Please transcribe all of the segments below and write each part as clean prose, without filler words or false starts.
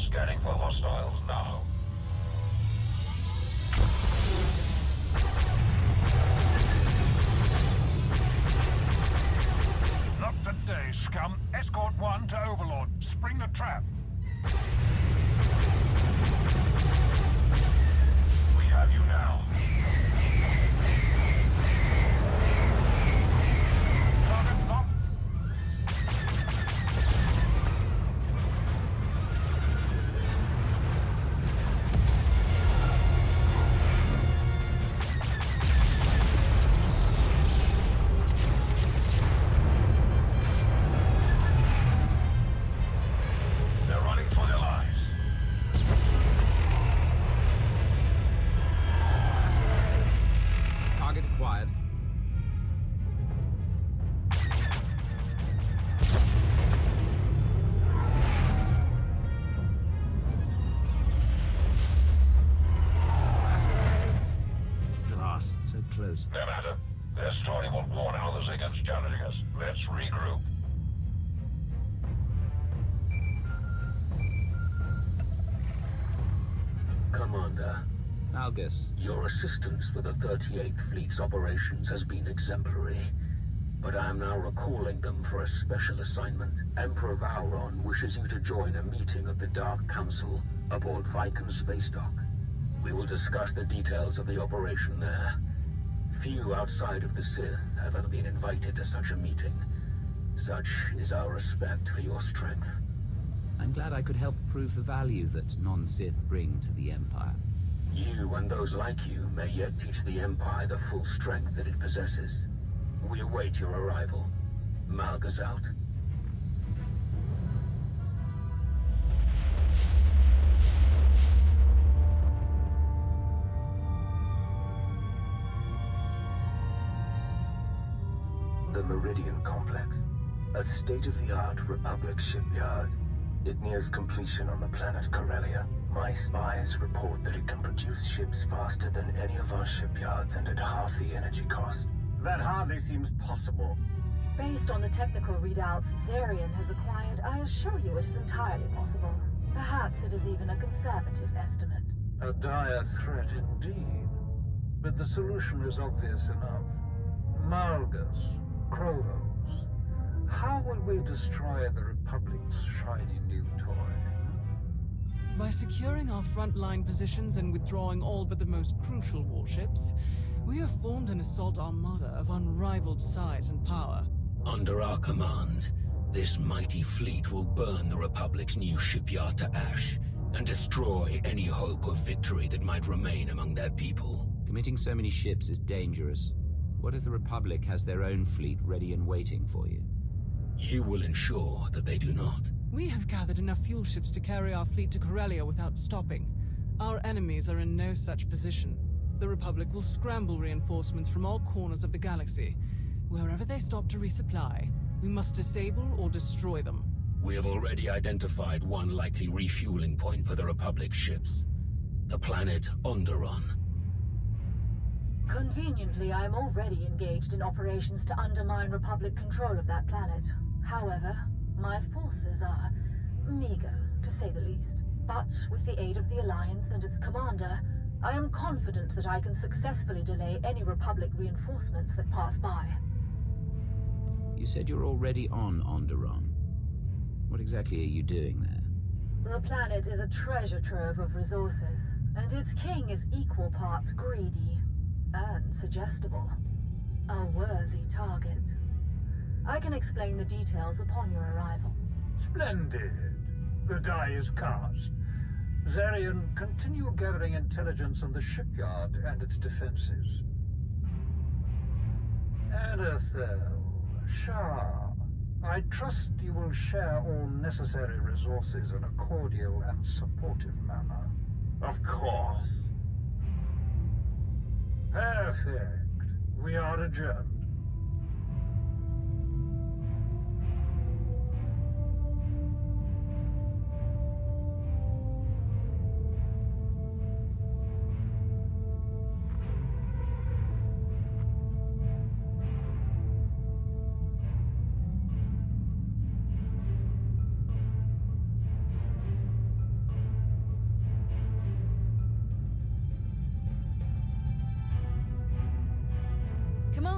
Scanning for hostiles now. Not today, scum. Escort 1 to Overlord. Spring the trap. We have you now. Target locked. They're running for their lives. Target acquired. Blast, so close. No matter. Their story will warn others against challenging us. Let's regroup. Commander, Malgus, your assistance with the 38th Fleet's operations has been exemplary, but I am now recalling them for a special assignment. Emperor Vauron wishes you to join a meeting of the Dark Council aboard Viken Space Dock. We will discuss the details of the operation there. Few outside of the Sith have ever been invited to such a meeting. Such is our respect for your strength. I'm glad I could help prove the value that non-Sith bring to the Empire. You and those like you may yet teach the Empire the full strength that it possesses. We await your arrival. Malgus out. The Meridian Complex, a state-of-the-art Republic shipyard. It nears completion on the planet Corellia. My spies report that it can produce ships faster than any of our shipyards and at half the energy cost. That hardly seems possible. Based on the technical readouts Zarian has acquired, I assure you it is entirely possible. Perhaps it is even a conservative estimate. A dire threat indeed. But the solution is obvious enough. Malgus, Krovos. How will we destroy the Republic's shiny new toy? By securing our frontline positions and withdrawing all but the most crucial warships, we have formed an assault armada of unrivaled size and power. Under our command, this mighty fleet will burn the Republic's new shipyard to ash and destroy any hope of victory that might remain among their people. Committing so many ships is dangerous. What if the Republic has their own fleet ready and waiting for you? You will ensure that they do not. We have gathered enough fuel ships to carry our fleet to Corellia without stopping. Our enemies are in no such position. The Republic will scramble reinforcements from all corners of the galaxy. Wherever they stop to resupply, we must disable or destroy them. We have already identified one likely refueling point for the Republic ships. The planet Onderon. Conveniently, I am already engaged in operations to undermine Republic control of that planet. However, my forces are meager, to say the least. But with the aid of the Alliance and its commander, I am confident that I can successfully delay any Republic reinforcements that pass by. You said you're already on Onderon. What exactly are you doing there? The planet is a treasure trove of resources, and its king is equal parts greedy and suggestible. A worthy target. I can explain the details upon your arrival. Splendid. The die is cast. Zarian, continue gathering intelligence on the shipyard and its defenses. Anethel, Shah, I trust you will share all necessary resources in a cordial and supportive manner. Of course. Perfect. We are adjourned.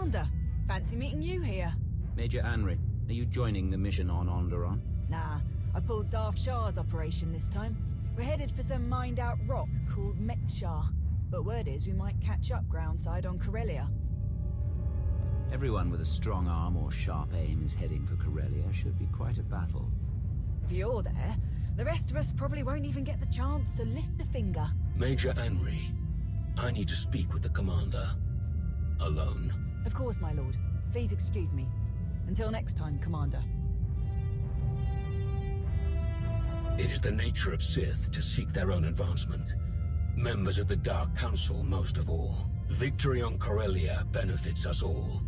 Commander. Fancy meeting you here. Major Anri, are you joining the mission on Onderon? Nah, I pulled Darth Shah's operation this time. We're headed for some mined-out rock called Mekshar. But word is we might catch up groundside on Corellia. Everyone with a strong arm or sharp aim is heading for Corellia. Should be quite a battle. If you're there, the rest of us probably won't even get the chance to lift a finger. Major Anri, I need to speak with the commander. Alone. Of course, my lord. Please excuse me. Until next time, Commander. It is the nature of Sith to seek their own advancement. Members of the Dark Council most of all. Victory on Corellia benefits us all.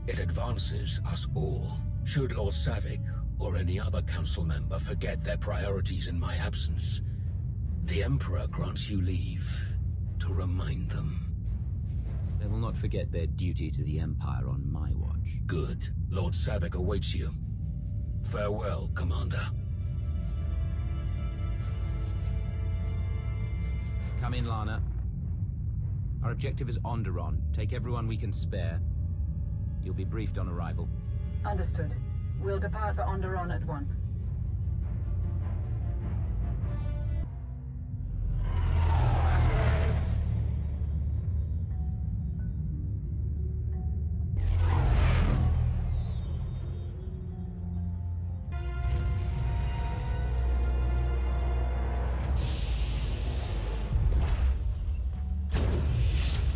It advances us all. Should Lord Savik or any other council member forget their priorities in my absence, the Emperor grants you leave to remind them. They will not forget their duty to the Empire on my watch. Good. Lord Savik awaits you. Farewell, Commander. Come in, Lana. Our objective is Onderon. Take everyone we can spare. You'll be briefed on arrival. Understood. We'll depart for Onderon at once.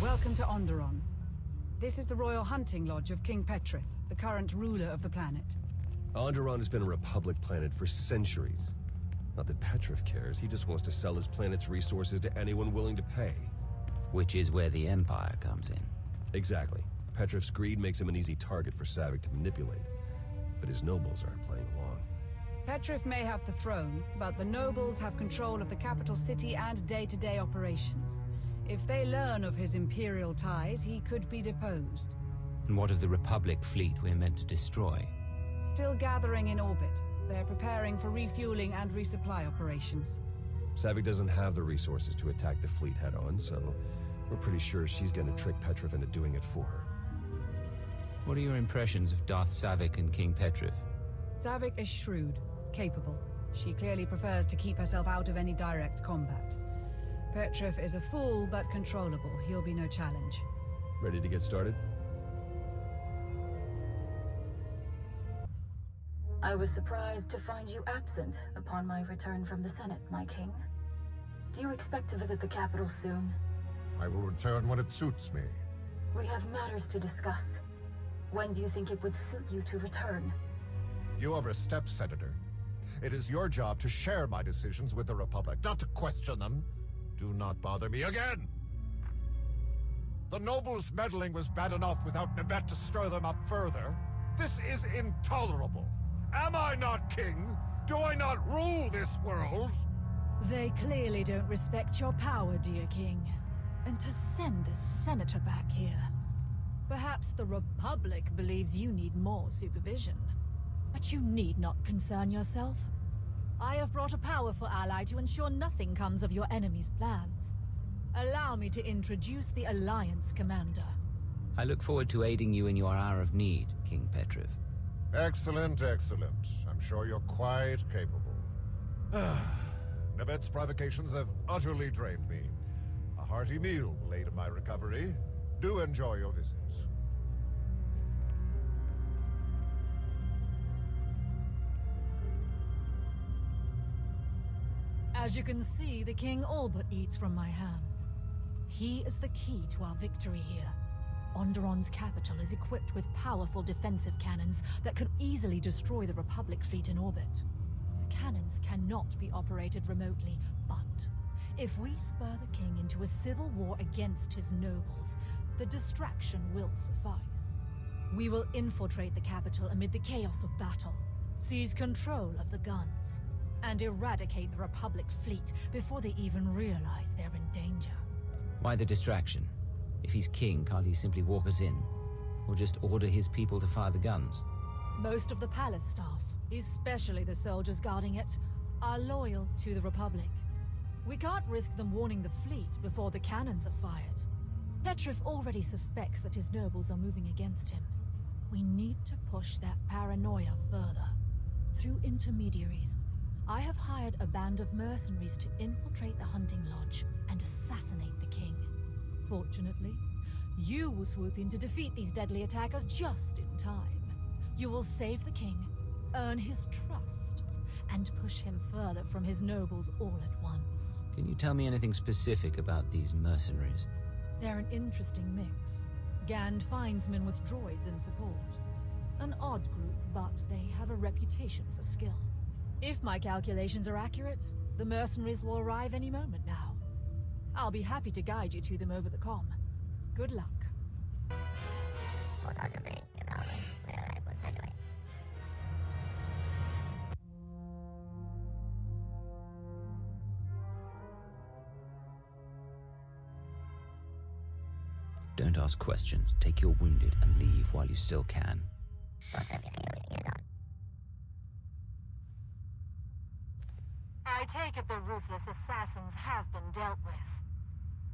Welcome to Onderon. This is the Royal Hunting Lodge of King Petrith, the current ruler of the planet. Onderon has been a Republic planet for centuries. Not that Petrith cares, he just wants to sell his planet's resources to anyone willing to pay. Which is where the Empire comes in. Exactly. Petrith's greed makes him an easy target for Savik to manipulate. But his nobles aren't playing along. Petrith may have the throne, but the nobles have control of the capital city and day-to-day operations. If they learn of his Imperial ties, he could be deposed. And what of the Republic fleet we're meant to destroy? Still gathering in orbit. They're preparing for refueling and resupply operations. Savik doesn't have the resources to attack the fleet head-on, so we're pretty sure she's gonna trick Petrith into doing it for her. What are your impressions of Darth Savik and King Petrith? Savik is shrewd, capable. She clearly prefers to keep herself out of any direct combat. Petrith is a fool, but controllable. He'll be no challenge. Ready to get started? I was surprised to find you absent upon my return from the Senate, my king. Do you expect to visit the capital soon? I will return when it suits me. We have matters to discuss. When do you think it would suit you to return? You overstep, Senator. It is your job to share my decisions with the Republic, not to question them. Do not bother me again! The nobles' meddling was bad enough without Nibet to stir them up further. This is intolerable. Am I not king? Do I not rule this world? They clearly don't respect your power, dear king. And to send the senator back here. Perhaps the Republic believes you need more supervision. But you need not concern yourself. I have brought a powerful ally to ensure nothing comes of your enemy's plans. Allow me to introduce the Alliance Commander. I look forward to aiding you in your hour of need, King Petrith. Excellent, excellent. I'm sure you're quite capable. Nibet's provocations have utterly drained me. A hearty meal will aid in my recovery. Do enjoy your visit. As you can see, the king all but eats from my hand. He is the key to our victory here. Onderon's capital is equipped with powerful defensive cannons that could easily destroy the Republic fleet in orbit. The cannons cannot be operated remotely, but if we spur the king into a civil war against his nobles, the distraction will suffice. We will infiltrate the capital amid the chaos of battle, seize control of the guns, and eradicate the Republic fleet before they even realize they're in danger. Why the distraction? If he's king, can't he simply walk us in? Or just order his people to fire the guns? Most of the palace staff, especially the soldiers guarding it, are loyal to the Republic. We can't risk them warning the fleet before the cannons are fired. Petrif already suspects that his nobles are moving against him. We need to push that paranoia further. Through intermediaries, I have hired a band of mercenaries to infiltrate the hunting lodge and assassinate the king. Fortunately, you will swoop in to defeat these deadly attackers just in time. You will save the king, earn his trust, and push him further from his nobles all at once. Can you tell me anything specific about these mercenaries? They're an interesting mix. Gand finds men with droids in support. An odd group, but they have a reputation for skill. If my calculations are accurate, the mercenaries will arrive any moment now. I'll be happy to guide you to them over the comm. Good luck. Don't ask questions. Take your wounded and leave while you still can. I take it the ruthless assassins have been dealt with.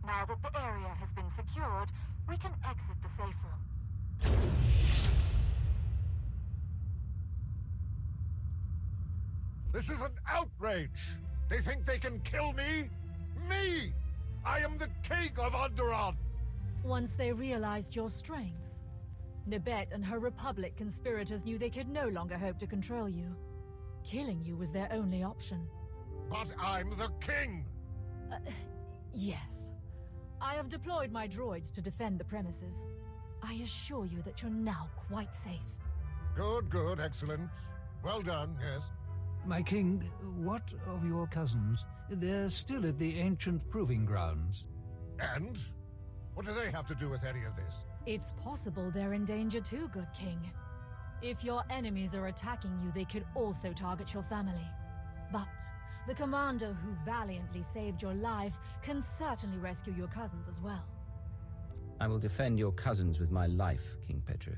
Now that the area has been secured, we can exit the safe room. This is an outrage! They think they can kill me? Me! I am the king of Onderon! Once they realized your strength, Nibet and her Republic conspirators knew they could no longer hope to control you. Killing you was their only option. But I'm the king! Yes. I have deployed my droids to defend the premises. I assure you that you're now quite safe. Good, good, excellent. Well done, yes. My king, what of your cousins? They're still at the ancient proving grounds. And? What do they have to do with any of this? It's possible they're in danger too, good king. If your enemies are attacking you, they could also target your family. But the commander who valiantly saved your life can certainly rescue your cousins as well. I will defend your cousins with my life, King Petrif.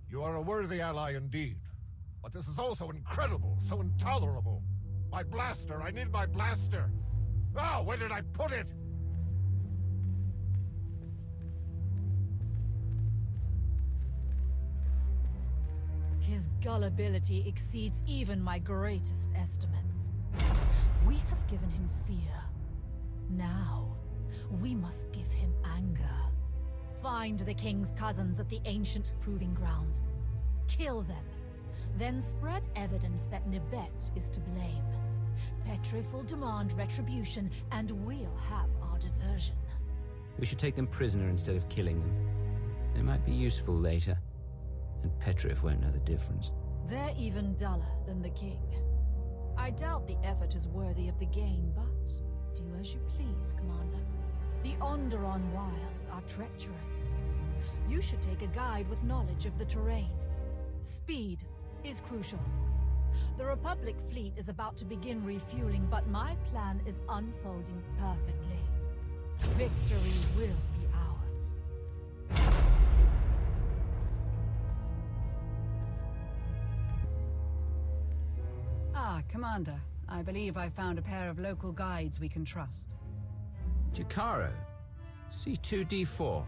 You are a worthy ally indeed. But this is also incredible, so intolerable. My blaster, I need my blaster! Ah, where did I put it? His gullibility exceeds even my greatest estimates. We have given him fear. Now, we must give him anger. Find the king's cousins at the ancient proving ground. Kill them. Then spread evidence that Nibet is to blame. Petrif will demand retribution, and we'll have our diversion. We should take them prisoner instead of killing them. They might be useful later, and Petrif won't know the difference. They're even duller than the king. I doubt the effort is worthy of the gain, but do as you please, Commander. The Onderon wilds are treacherous. You should take a guide with knowledge of the terrain. Speed is crucial. The Republic fleet is about to begin refueling, but my plan is unfolding perfectly. Victory will be ours. Ah, Commander. I believe I found a pair of local guides we can trust. Jakaro, C2D4.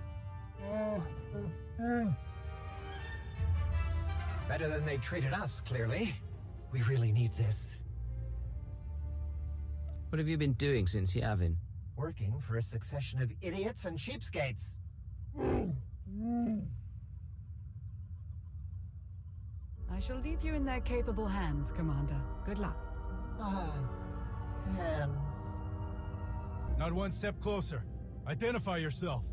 Better than they treated us, clearly. We really need this. What have you been doing since Yavin? Working for a succession of idiots and cheapskates. I shall leave you in their capable hands, Commander. Good luck. Ah, hands. Not one step closer. Identify yourself.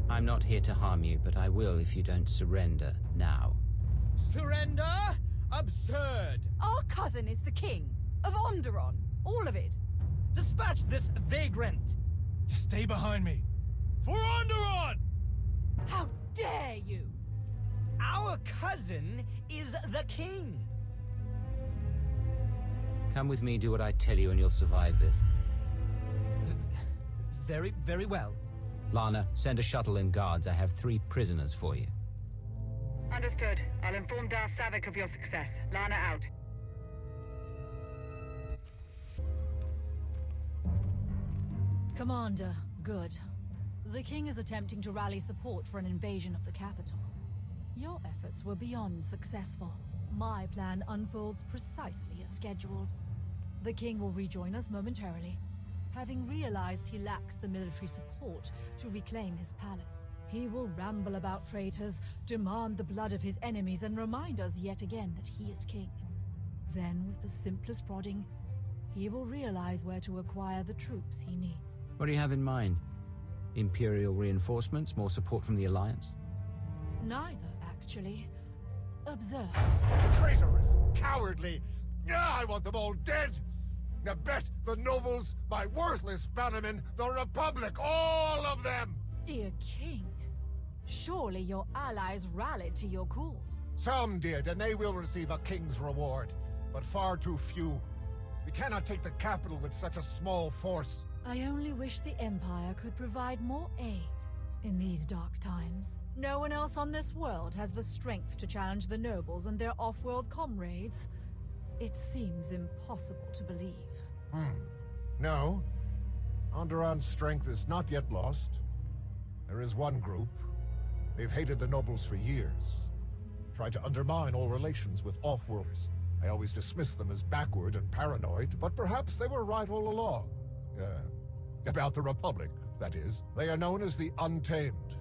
I'm not here to harm you, but I will if you don't surrender now. Surrender? Absurd! Our cousin is the king of Onderon. All of it. Dispatch this vagrant! Stay behind me. For Onderon! How dare you! Our cousin is the king! Come with me, do what I tell you, and you'll survive this. Very well. Lana, send a shuttle and guards. I have 3 prisoners for you. Understood. I'll inform Darth Savik of your success. Lana out. Commander, good. The King is attempting to rally support for an invasion of the capital. Your efforts were beyond successful. My plan unfolds precisely as scheduled. The King will rejoin us momentarily, having realized he lacks the military support to reclaim his palace. He will ramble about traitors, demand the blood of his enemies, and remind us yet again that he is king. Then, with the simplest prodding, he will realize where to acquire the troops he needs. What do you have in mind? Imperial reinforcements? More support from the Alliance? Neither, actually. Observe. Traitorous! Cowardly! I want them all dead! I bet the nobles, my worthless bannermen, the Republic, all of them! Dear King, surely your allies rallied to your cause. Some did, and they will receive a king's reward, but far too few. We cannot take the capital with such a small force. I only wish the Empire could provide more aid in these dark times. No one else on this world has the strength to challenge the nobles and their off-world comrades. It seems impossible to believe. No. Onderon's strength is not yet lost. There is one group. They've hated the nobles for years. Tried to undermine all relations with off-worlders. I always dismissed them as backward and paranoid, but perhaps they were right all along. About the Republic, that is. They are known as the Untamed.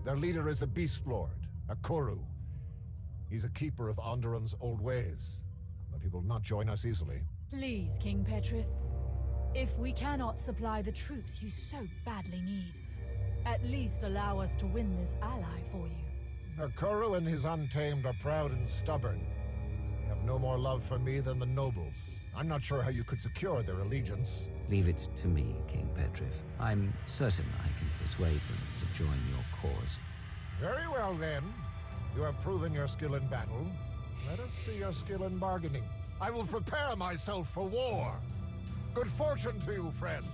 Their leader is a Beast Lord, a Koru. He's a keeper of Onderon's old ways, but he will not join us easily. Please, King Petrif. If we cannot supply the troops you so badly need, at least allow us to win this ally for you. Koru and his Untamed are proud and stubborn. They have no more love for me than the nobles. I'm not sure how you could secure their allegiance. Leave it to me, King Petrif. I'm certain I can persuade them to join your cause. Very well, then. You have proven your skill in battle. Let us see your skill in bargaining. I will prepare myself for war. Good fortune to you, friends.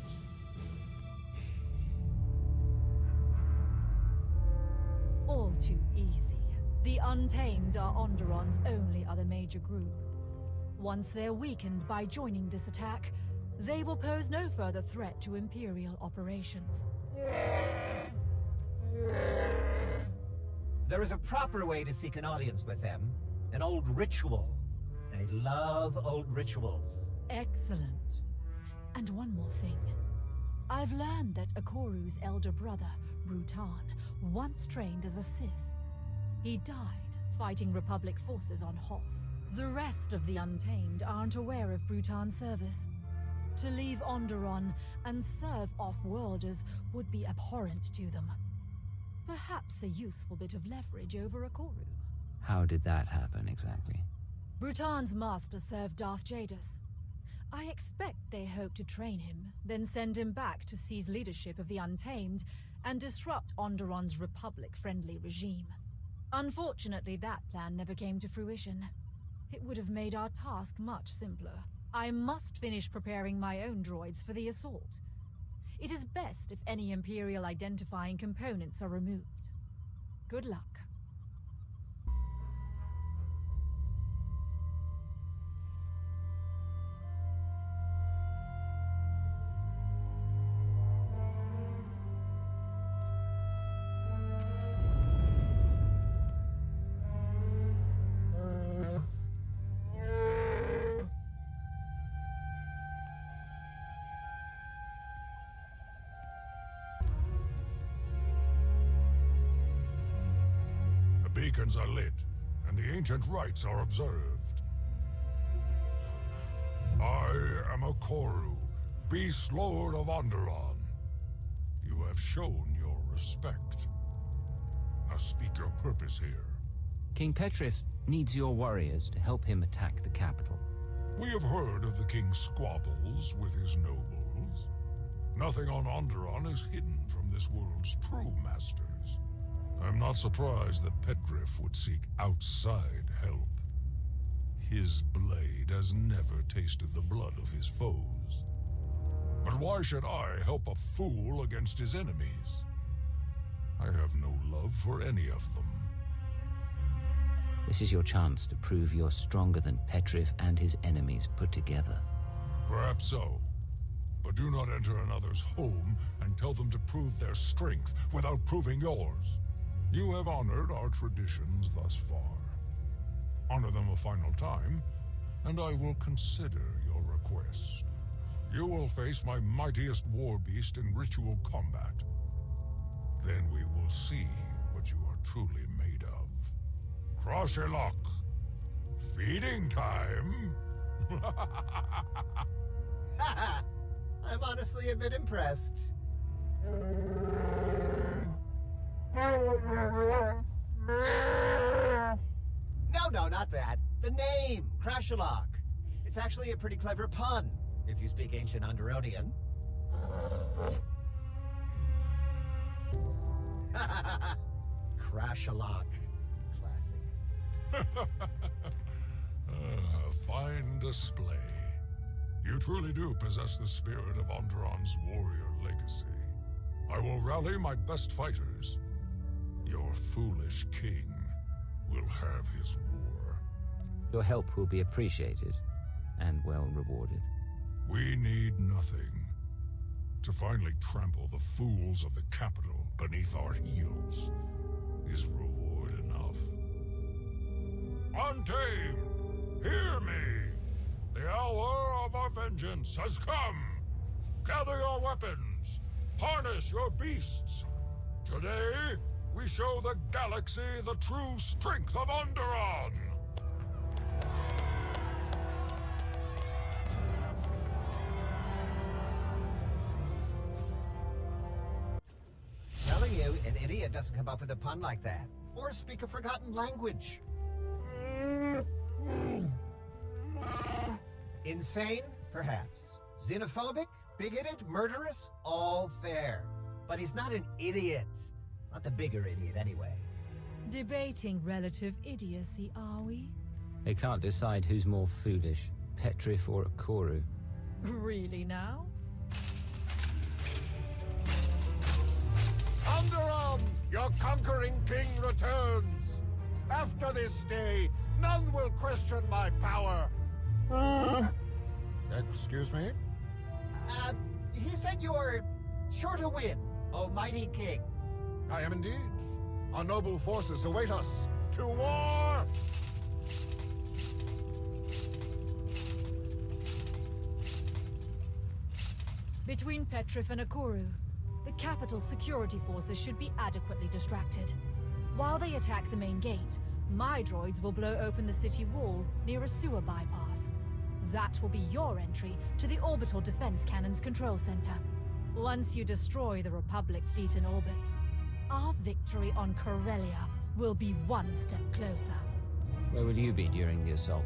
All too easy. The Untamed are Onderon's only other major group. Once they're weakened by joining this attack, they will pose no further threat to Imperial operations. There is a proper way to seek an audience with them. An old ritual. They love old rituals. Excellent. And one more thing. I've learned that Akoru's elder brother, Brutan, once trained as a Sith. He died fighting Republic forces on Hoth. The rest of the Untamed aren't aware of Brutan's service. To leave Onderon and serve off-worlders would be abhorrent to them. Perhaps a useful bit of leverage over Akoru. How did that happen, exactly? Brutan's master served Darth Jadus. I expect they hope to train him, then send him back to seize leadership of the Untamed and disrupt Onderon's Republic-friendly regime. Unfortunately, that plan never came to fruition. It would have made our task much simpler. I must finish preparing my own droids for the assault. It is best if any Imperial identifying components are removed. Good luck. Beacons are lit, and the ancient rites are observed. I am a Koru, Beast Lord of Onderon. You have shown your respect. Now speak your purpose here. King Petrif needs your warriors to help him attack the capital. We have heard of the king's squabbles with his nobles. Nothing on Onderon is hidden from this world's true masters. I'm not surprised that Petrif would seek outside help. His blade has never tasted the blood of his foes. But why should I help a fool against his enemies? I have no love for any of them. This is your chance to prove you're stronger than Petrif and his enemies put together. Perhaps so. But do not enter another's home and tell them to prove their strength without proving yours. You have honored our traditions thus far. Honor them a final time, and I will consider your request. You will face my mightiest war beast in ritual combat. Then we will see what you are truly made of. Croshelok, feeding time! I'm honestly a bit impressed. No, not that. The name, Crashalok. It's actually a pretty clever pun, if you speak ancient Onderonian. Crashalok. Classic. Fine display. You truly do possess the spirit of Onderon's warrior legacy. I will rally my best fighters. Your foolish king will have his war. Your help will be appreciated, and well rewarded. We need nothing. To finally trample the fools of the capital beneath our heels is reward enough. Untamed, hear me! The hour of our vengeance has come! Gather your weapons! Harness your beasts! Today, we show the galaxy the true strength of Onderon! Telling you, an idiot doesn't come up with a pun like that. Or speak a forgotten language. Insane? Perhaps. Xenophobic? Bigoted? Murderous? All fair. But he's not an idiot. Not the bigger idiot, anyway. Debating relative idiocy, are we? They can't decide who's more foolish, Petrif or Akoru. Really now? Onderon, your conquering king returns. After this day, none will question my power. Excuse me? He said you're sure to win, O mighty king. I am indeed. Our noble forces await us. To war! Between Petrif and Akoru, the capital's security forces should be adequately distracted. While they attack the main gate, my droids will blow open the city wall near a sewer bypass. That will be your entry to the orbital defense cannon's control center. Once you destroy the Republic fleet in orbit, our victory on Corellia will be one step closer. Where will you be during the assault?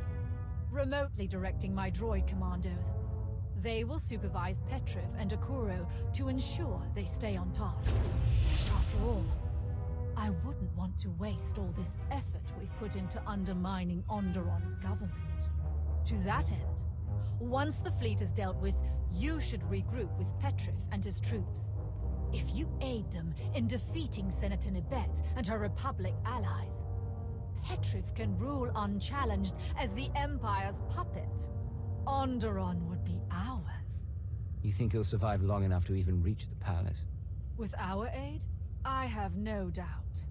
Remotely directing my droid commandos. They will supervise Petrif and Akoru to ensure they stay on task. After all, I wouldn't want to waste all this effort we've put into undermining Onderon's government. To that end, once the fleet is dealt with, you should regroup with Petrif and his troops. If you aid them in defeating Senator Nibet and her Republic allies, Petrif can rule unchallenged as the Empire's puppet. Onderon would be ours. You think he'll survive long enough to even reach the palace? With our aid, I have no doubt.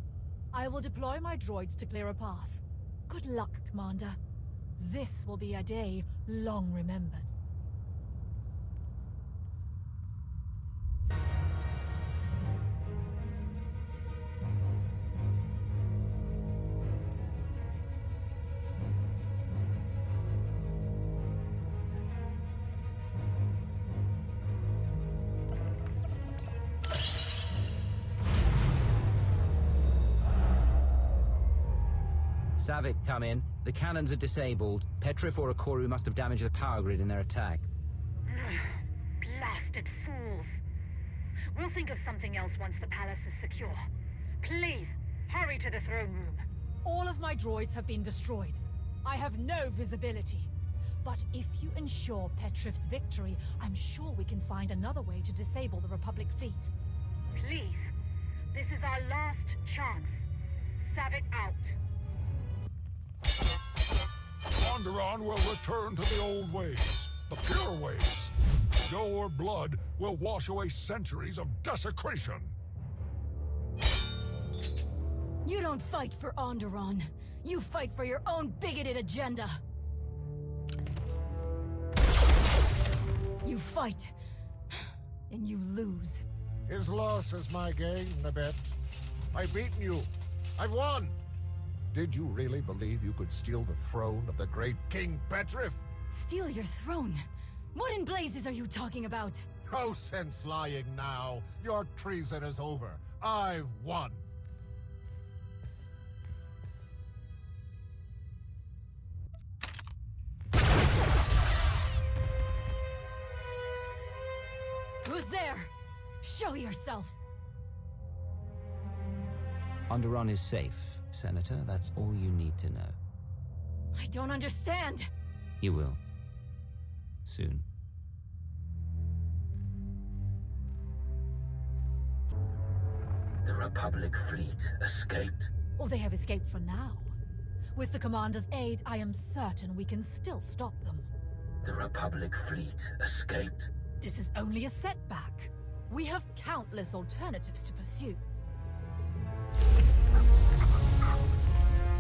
I will deploy my droids to clear a path. Good luck, Commander. This will be a day long remembered. Savik, come in. The cannons are disabled. Petrif or Akoru must have damaged the power grid in their attack. Blasted fools. We'll think of something else once the palace is secure. Please, hurry to the throne room. All of my droids have been destroyed. I have no visibility. But if you ensure Petrif's victory, I'm sure we can find another way to disable the Republic fleet. Please, this is our last chance. Savik out. Onderon will return to the old ways, the pure ways. Your blood will wash away centuries of desecration. You don't fight for Onderon. You fight for your own bigoted agenda. You fight, and you lose. His loss is my gain, Nabet. I've beaten you. I've won. Did you really believe you could steal the throne of the great King Petrif? Steal your throne? What in blazes are you talking about? No sense lying now. Your treason is over. I've won. Who's there? Show yourself. Onderon is safe, Senator. That's all you need to know. I don't understand. You will. Soon. The Republic fleet escaped. Or they have escaped for now. With the Commander's aid, I am certain we can still stop them. The Republic fleet escaped. This is only a setback. We have countless alternatives to pursue.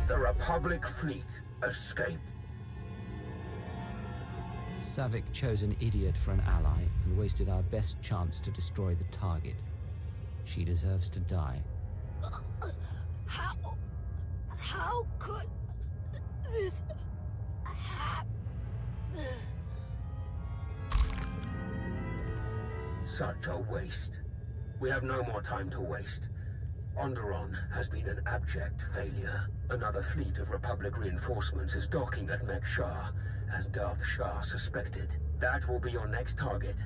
The Republic fleet escaped. Savik chose an idiot for an ally and wasted our best chance to destroy the target. She deserves to die. How could this happen? Such a waste. We have no more time to waste. Onderon has been an abject failure. Another fleet of Republic reinforcements is docking at Mek-Shar, as Darth Shah suspected. That will be your next target.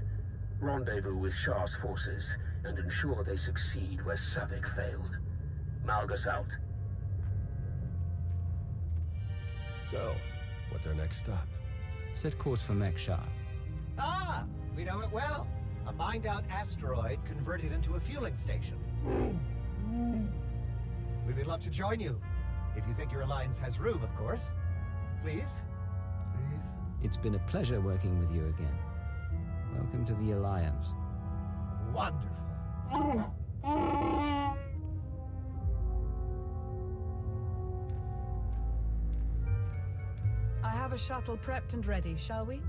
Rendezvous with Shah's forces, and ensure they succeed where Savik failed. Malgus out. So, what's our next stop? Set course for Mek-Shar. Ah, we know it well. A mined-out asteroid converted into a fueling station. We would love to join you. If you think your alliance has room, of course. Please? Please? It's been a pleasure working with you again. Welcome to the Alliance. Wonderful. I have a shuttle prepped and ready, shall we?